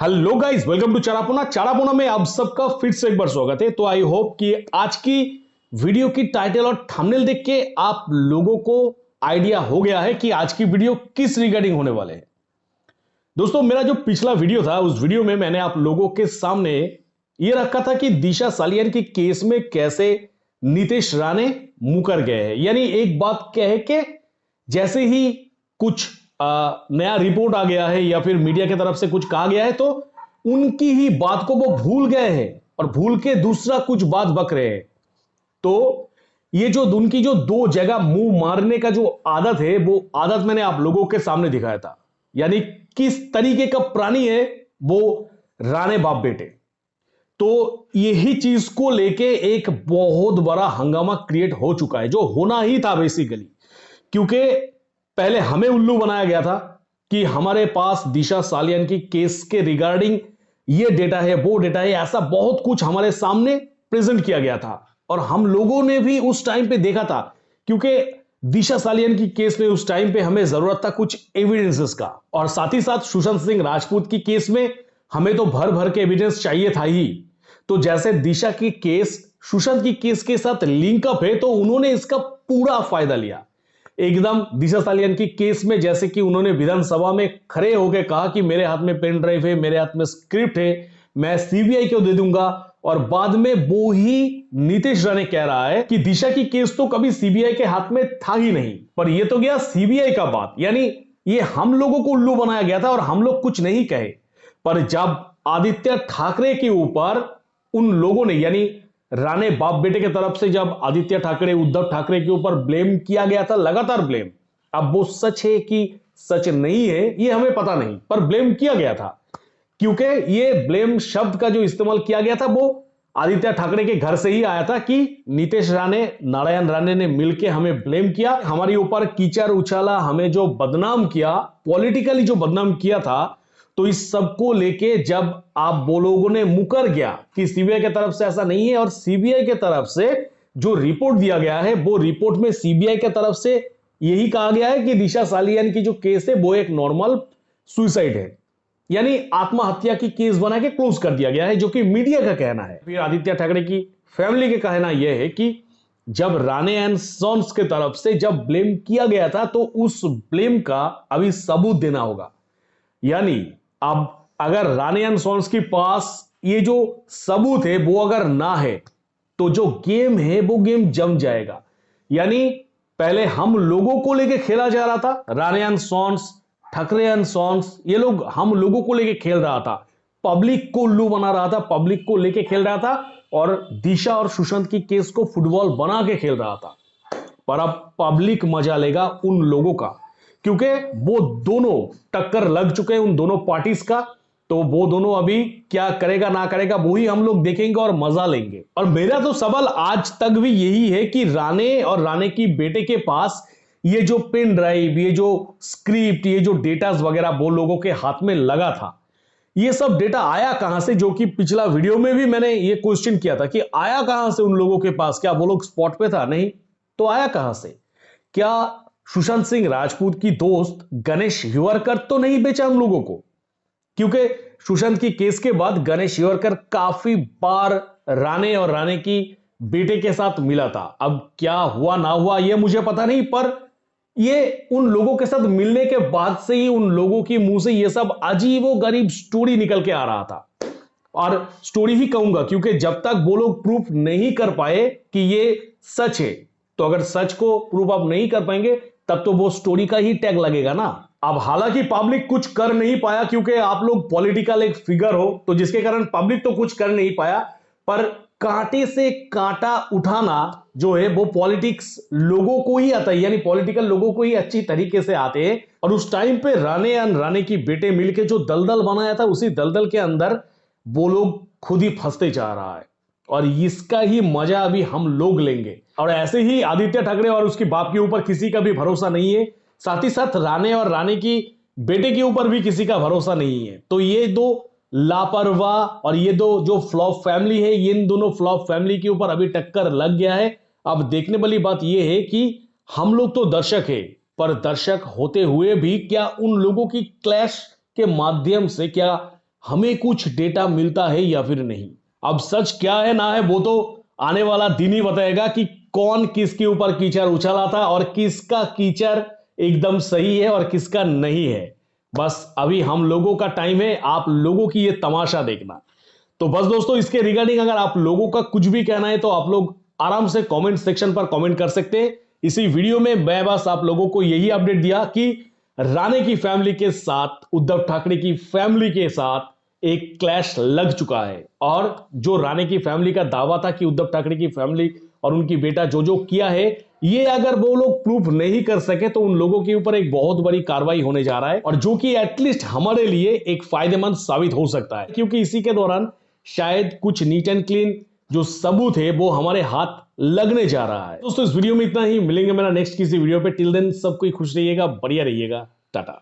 Hello guys, welcome to Charapona. Charapona में आप सबका फिर से एक बार स्वागत है। तो आई होप कि आज की वीडियो की टाइटल और थंबनेल देख के आप लोगों को आइडिया हो गया है कि आज की वीडियो किस रिगार्डिंग होने वाले है। दोस्तों, मेरा जो पिछला वीडियो था उस वीडियो में मैंने आप लोगों के सामने यह रखा था कि दिशा सालियान के केस में कैसे नीतीश राणे मुकर गए हैं। यानी एक बात क्या है कि जैसे ही कुछ नया रिपोर्ट आ गया है या फिर मीडिया की तरफ से कुछ कहा गया है तो उनकी ही बात को वो भूल गए हैं और भूल के दूसरा कुछ बात बक रहे हैं। तो ये जो उनकी जो दो जगह मुंह मारने का जो आदत है वो आदत मैंने आप लोगों के सामने दिखाया था। यानी किस तरीके का प्राणी है वो राणे बाप बेटे। तो यही चीज को लेके एक बहुत बड़ा हंगामा क्रिएट हो चुका है, जो होना ही था बेसिकली। क्योंकि पहले हमें उल्लू बनाया गया था कि हमारे पास दिशा सालियान की केस के रिगार्डिंग ये डेटा है, वो डेटा है, ऐसा बहुत कुछ हमारे सामने प्रेजेंट किया गया था और हम लोगों ने भी उस टाइम पे देखा था। क्योंकि दिशा सालियान की केस में उस टाइम पे हमें जरूरत था कुछ एविडेंसेस का, और साथ ही साथ सुशांत सिंह राजपूत की केस में हमें तो भर भर के एविडेंस चाहिए था ही। तो जैसे दिशा की केस सुशांत की केस के साथ लिंकअप है तो उन्होंने इसका पूरा फायदा लिया। एकदम दिशा सालियान की केस में जैसे कि उन्होंने विधानसभा में खड़े होकर कहा कि मेरे हाथ में पेन ड्राइव है, मेरे हाथ में स्क्रिप्ट है, मैं सीबीआई को दे दूंगा। और बाद में वो ही नीतीश राणे कह रहा है कि दिशा की केस तो कभी सीबीआई के हाथ में था ही नहीं, पर ये तो गया सीबीआई का बात। यानी ये हम लोगों को उल्लू बनाया गया था और हम लोग कुछ नहीं कहे। पर जब आदित्य ठाकरे के ऊपर उन लोगों ने, यानी राणे बाप बेटे की तरफ से जब आदित्य ठाकरे, उद्धव ठाकरे के ऊपर ब्लेम किया गया था, लगातार ब्लेम, अब वो सच है कि सच नहीं है ये हमें पता नहीं, पर ब्लेम किया गया था। क्योंकि ये ब्लेम शब्द का जो इस्तेमाल किया गया था वो आदित्य ठाकरे के घर से ही आया था कि नीतीश राणे, नारायण राणे ने मिलकर हमें ब्लेम किया, हमारे ऊपर कीचड़ उछाला, हमें जो बदनाम किया, पॉलिटिकली जो बदनाम किया था। तो इस सब को लेके जब आप वो लोगों ने मुकर गया कि सीबीआई की तरफ से ऐसा नहीं है, और सीबीआई की तरफ से जो रिपोर्ट दिया गया है वो रिपोर्ट में सीबीआई की तरफ से यही कहा गया है कि दिशा सालियान की जो केस है वो एक नॉर्मल सुसाइड है, यानी आत्महत्या की केस बना के क्लोज कर दिया गया है, जो कि मीडिया का कहना है। फिर आदित्य ठाकरे की फैमिली का कहना यह है कि जब राणे एंड सॉन्स की तरफ से जब ब्लेम किया गया था तो उस ब्लेम का अभी सबूत देना होगा। यानी अब अगर राणे एंड सॉन्स के पास ये जो सबूत है वो अगर ना है तो जो गेम है वो गेम जम जाएगा। यानी पहले हम लोगों को लेके खेला जा रहा था, राणे एंड सॉन्स, ठाकरे एंड सॉन्स, ये लोग हम लोगों को लेके खेल रहा था, पब्लिक को उल्लू बना रहा था, पब्लिक को लेके खेल रहा था, और दिशा और सुशांत की केस को फुटबॉल बना के खेल रहा था। पर अब पब्लिक मजा लेगा उन लोगों का, क्योंकि वो दोनों टक्कर लग चुके हैं उन दोनों पार्टीज का। तो वो दोनों अभी क्या करेगा ना करेगा वही हम लोग देखेंगे और मजा लेंगे। और मेरा तो सवाल आज तक भी यही है कि राणे और राणे की बेटे के पास ये जो पेन ड्राइव, ये जो स्क्रिप्ट, ये जो डेटास वगैरह वो लोगों के हाथ में लगा था, ये सब डेटा आया कहां से? जो कि पिछला वीडियो में भी मैंने ये क्वेश्चन किया था कि आया कहां से उन लोगों के पास? क्या वो लोग स्पॉट पे था? नहीं तो आया कहां से? क्या सुशांत सिंह राजपूत की दोस्त गणेश हिवरकर तो नहीं बेचा उन लोगों को? क्योंकि सुशांत की केस के बाद गणेश हिवरकर काफी बार राणे और राणे की बेटे के साथ मिला था। अब क्या हुआ ना हुआ ये मुझे पता नहीं, पर ये उन लोगों के साथ मिलने के बाद से ही उन लोगों की मुंह से ये सब अजीबोगरीब स्टोरी निकल के आ रहा था। और स्टोरी ही कहूंगा क्योंकि जब तक वो लोग प्रूफ नहीं कर पाए कि ये सच है, तो अगर सच को प्रूफ आप नहीं कर पाएंगे तब तो वो स्टोरी का ही टैग लगेगा ना। अब हालांकि पब्लिक कुछ कर नहीं पाया क्योंकि आप लोग पॉलिटिकल एक फिगर हो, तो जिसके कारण पब्लिक तो कुछ कर नहीं पाया, पर कांटे से कांटा उठाना जो है वो पॉलिटिक्स लोगों को ही आता है, यानी पॉलिटिकल लोगों को ही अच्छी तरीके से आते हैं। और उस टाइम पे राणे एंड राणे की बेटे मिलके जो दलदल बनाया था, उसी दलदल के अंदर वो लोग खुद ही फंसते जा रहा है, और इसका ही मजा अभी हम लोग लेंगे। और ऐसे ही आदित्य ठाकरे और उसके बाप के ऊपर किसी का भी भरोसा नहीं है, साथ ही साथ राणे और राणे की बेटे के ऊपर भी किसी का भरोसा नहीं है। तो ये दो लापरवाह और ये दो जो फ्लॉप फैमिली है, इन दोनों फ्लॉप फैमिली के ऊपर अभी टक्कर लग गया है। अब देखने वाली बात यह है कि हम लोग तो दर्शक है, पर दर्शक होते हुए भी क्या उन लोगों की क्लैश के माध्यम से क्या हमें कुछ डेटा मिलता है या फिर नहीं। अब सच क्या है ना है वो तो आने वाला दिन ही बताएगा कि कौन किसके ऊपर कीचड़ उछाला था और किसका कीचड़ एकदम सही है और किसका नहीं है। बस अभी हम लोगों का टाइम है आप लोगों की ये तमाशा देखना। तो बस दोस्तों, इसके रिगार्डिंग अगर आप लोगों का कुछ भी कहना है तो आप लोग आराम से कमेंट सेक्शन पर कमेंट कर सकते हैं। इसी वीडियो में मैं बस आप लोगों को यही अपडेट दिया कि राणे की फैमिली के साथ उद्धव ठाकरे की फैमिली के साथ एक क्लैश लग चुका है। और जो राणे की फैमिली का दावा था कि उद्धव ठाकरे की फैमिली और उनकी बेटा जो जो किया है, ये अगर वो लोग प्रूफ नहीं कर सके तो उन लोगों के ऊपर एक बहुत बड़ी कार्रवाई होने जा रहा है, और जो कि एटलीस्ट हमारे लिए एक फायदेमंद साबित हो सकता है, क्योंकि इसी के दौरान शायद कुछ नीट एंड क्लीन जो सबूत है वो हमारे हाथ लगने जा रहा है। दोस्तों, इस वीडियो में इतना ही। मिलेंगे मेरा नेक्स्ट किसी वीडियो पे। टिल देन सब कोई खुश रहिएगा, बढ़िया रहिएगा। टाटा।